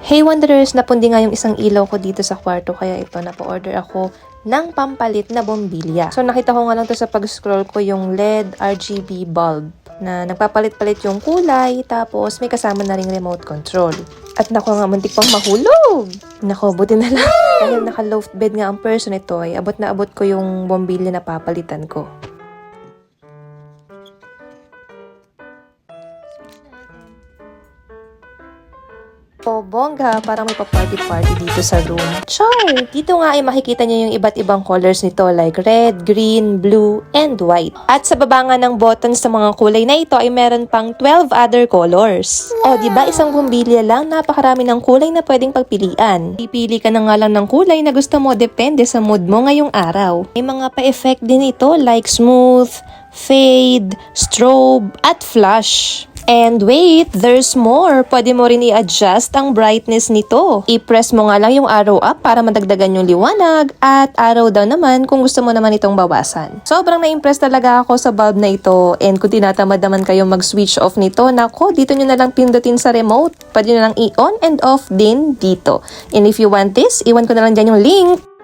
Hey Wanderers, napundi nga yung isang ilaw ko dito sa kwarto kaya ito napa-order ako ng pampalit na bombilya. So nakita ko nga lang to sa pag-scroll ko yung LED RGB bulb na nagpapalit-palit yung kulay tapos may kasama na ring remote control. At naku nga, muntik pang mahulog! Naku, buti na lang. Dahil naka-loft bed nga ang person ito ay abot na abot ko yung bombilya na papalitan ko. Oh, bongga, parang may pa-party-party dito sa room. Char! Dito nga ay makikita niyo yung iba't ibang colors nito like red, green, blue, and white. At sa baba nga ng buttons sa mga kulay na ito ay meron pang 12 other colors. O, di ba isang bumbilya lang, napakarami ng kulay na pwedeng pagpilian. Pipili ka na nga lang ng kulay na gusto mo depende sa mood mo ngayong araw. May mga pa-effect din ito like smooth, fade, strobe, at flash. And wait, there's more. Pwede mo rin i-adjust ang brightness nito. I-press mo nga lang yung arrow up para madagdagan yung liwanag at arrow down naman kung gusto mo naman itong bawasan. Sobrang na-impress talaga ako sa bulb na ito and kung tinatamad naman kayo mag-switch off nito, nako, dito nyo na lang pindutin sa remote. Pwede nyo na lang i-on and off din dito. And if you want this, iwan ko na lang dyan yung link.